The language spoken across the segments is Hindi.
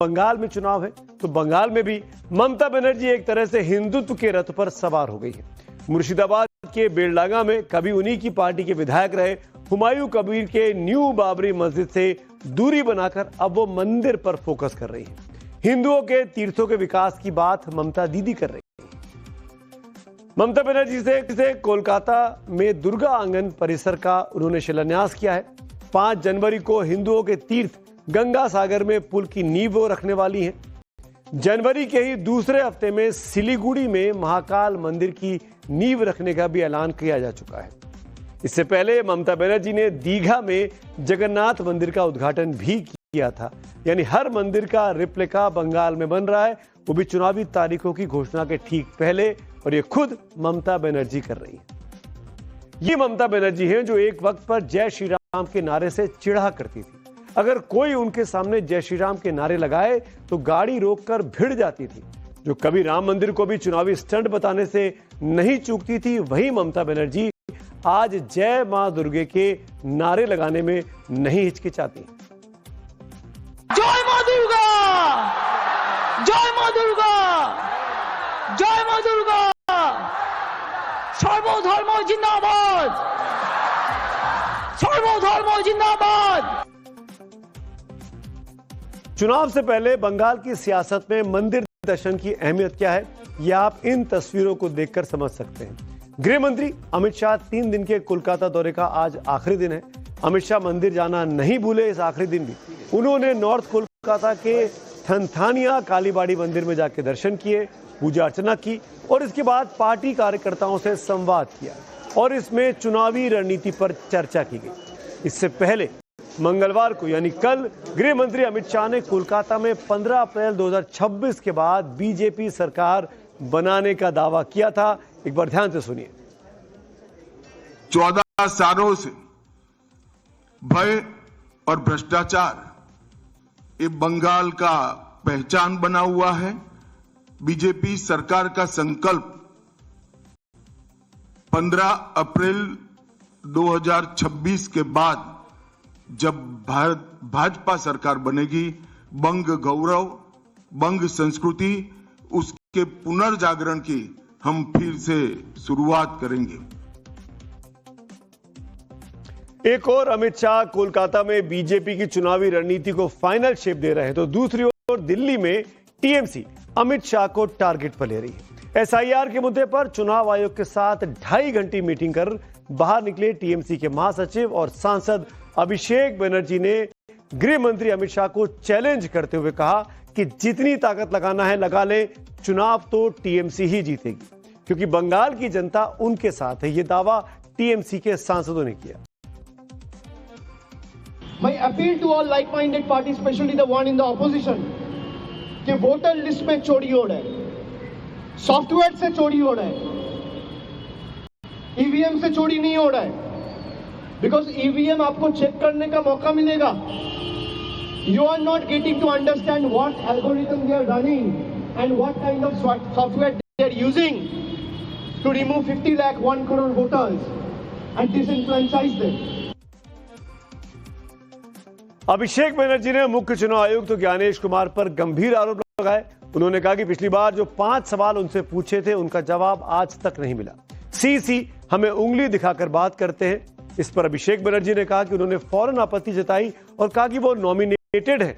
बंगाल में चुनाव है तो बंगाल में भी ममता बनर्जी एक तरह से हिंदुत्व के रथ पर सवार हो गई है। मुर्शिदाबाद के बेलडांगा में कभी उन्हीं की पार्टी के विधायक रहे हुमायूं कबीर के न्यू बाबरी मस्जिद से दूरी बनाकर अब वो मंदिर पर फोकस कर रही है। हिंदुओं के तीर्थों के विकास की बात ममता दीदी कर रही है। ममता बनर्जी से कोलकाता में दुर्गा आंगन परिसर का उन्होंने शिलान्यास किया है। 5 जनवरी को हिंदुओं के तीर्थ गंगा सागर में पुल की नींव वो रखने वाली हैं। जनवरी के ही दूसरे हफ्ते में सिलीगुड़ी में महाकाल मंदिर की नींव रखने का भी ऐलान किया जा चुका है। इससे पहले ममता बनर्जी ने दीघा में जगन्नाथ मंदिर का उद्घाटन भी किया था। यानी हर मंदिर का रिप्लिका बंगाल में बन रहा है, वो भी चुनावी तारीखों की घोषणा के ठीक पहले, और ये खुद ममता बनर्जी कर रही है। ये ममता बनर्जी हैं जो एक वक्त पर जय श्री राम के नारे से चिढ़ा करती थी। अगर कोई उनके सामने जय श्री राम के नारे लगाए तो गाड़ी रोककर भिड़ जाती थी। जो कभी राम मंदिर को भी चुनावी स्टंट बताने से नहीं चूकती थी, वही ममता बनर्जी आज जय मां दुर्गे के नारे लगाने में नहीं हिचकिचाती। जय मां दुर्गा, जय मां दुर्गा, जय मां दुर्गा, सर्वधर्म जिंदाबाद, सर्वधर्म जिंदाबाद। चुनाव से पहले बंगाल की सियासत में मंदिर दर्शन की अहमियत क्या है, यह आप इन तस्वीरों को देखकर समझ सकते हैं। गृह मंत्री अमित शाह 3 दिन के कोलकाता दौरे का आज आखिरी दिन है। अमित शाह मंदिर जाना नहीं भूले। इस आखिरी दिन भी उन्होंने नॉर्थ कोलकाता के थनथानिया कालीबाड़ी मंदिर में जाकर दर्शन किए, पूजा अर्चना की और इसके बाद पार्टी कार्यकर्ताओं से संवाद किया और इसमें चुनावी रणनीति पर चर्चा की गई। इससे पहले मंगलवार को यानी कल गृह मंत्री अमित शाह ने कोलकाता में 15 अप्रैल 2026 के बाद बीजेपी सरकार बनाने का दावा किया था। एक बार ध्यान से सुनिए। 14 सालों से भय और भ्रष्टाचार ये बंगाल का पहचान बना हुआ है। बीजेपी सरकार का संकल्प 15 अप्रैल 2026 के बाद जब भाजपा सरकार बनेगी, बंग गौरव, बंग संस्कृति, उसके पुनर्जागरण की हम फिर से शुरुआत करेंगे। एक और अमित शाह कोलकाता में बीजेपी की चुनावी रणनीति को फाइनल शेप दे रहे हैं तो दूसरी ओर दिल्ली में टीएमसी अमित शाह को टारगेट पर ले रही है। एसआईआर के मुद्दे पर चुनाव आयोग के साथ 2.5 घंटे मीटिंग कर बाहर निकले टीएमसी के महासचिव और सांसद अभिषेक बनर्जी ने गृह मंत्री अमित शाह को चैलेंज करते हुए कहा कि जितनी ताकत लगाना है लगा ले, चुनाव तो टीएमसी ही जीतेगी क्योंकि बंगाल की जनता उनके साथ है। यह दावा टीएमसी के सांसदों ने किया। My appeal to all like-minded parties, especially the one in the opposition, कि वोटर लिस्ट में चोरी हो रहा है, सॉफ्टवेयर से चोरी हो रहा है, ईवीएम से चोरी नहीं हो रहा है, बिकॉज ईवीएम आपको चेक करने का मौका मिलेगा। You are not getting to understand what algorithm they are running and what kind of software they are using to remove 50 lakh 1 crore voters and disenfranchise them. Abhishek Banerjee ने मुख्य चुनाव आयुक्त ज्ञानेश कुमार पर गंभीर आरोप लगाए। उन्होंने कहा कि पिछली बार जो 5 सवाल उनसे पूछे थे उनका जवाब आज तक नहीं मिला। सीसी हमें उंगली दिखाकर बात करते हैं। इस पर अभिषेक बनर्जी ने कहा कि उन्होंने फौरन आपत्ति जताई और कहा कि वो नॉमिनेटेड है,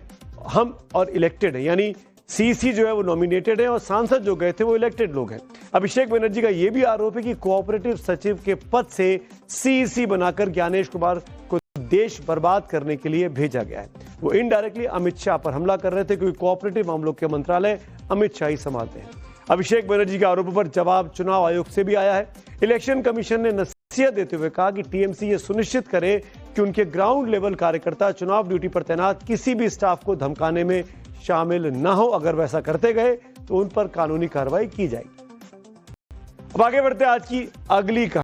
हम और इलेक्टेड है, यानी सीसी जो है वो नॉमिनेटेड है और सांसद जो गए थे वो इलेक्टेड लोग हैं। अभिषेक बनर्जी का यह भी आरोप है कि कोऑपरेटिव सचिव के पद से सीसी बनाकर ज्ञानेश कुमार को देश बर्बाद करने के लिए भेजा गया है। वो इनडायरेक्टली अमित शाह पर हमला कर रहे थे क्योंकि कोऑपरेटिव मामलों के मंत्रालय अमित शाह ही संभालते हैं। अभिषेक बनर्जी के आरोपों पर जवाब चुनाव आयोग से भी आया है। इलेक्शन कमीशन ने नसीहत देते हुए कहा कि टीएमसी ये सुनिश्चित करे कि उनके ग्राउंड लेवल कार्यकर्ता चुनाव ड्यूटी पर तैनात किसी भी स्टाफ को धमकाने में शामिल न हो। अगर वैसा करते गए तो उन पर कानूनी कार्रवाई की जाएगी। अब आगे बढ़ते आज की अगली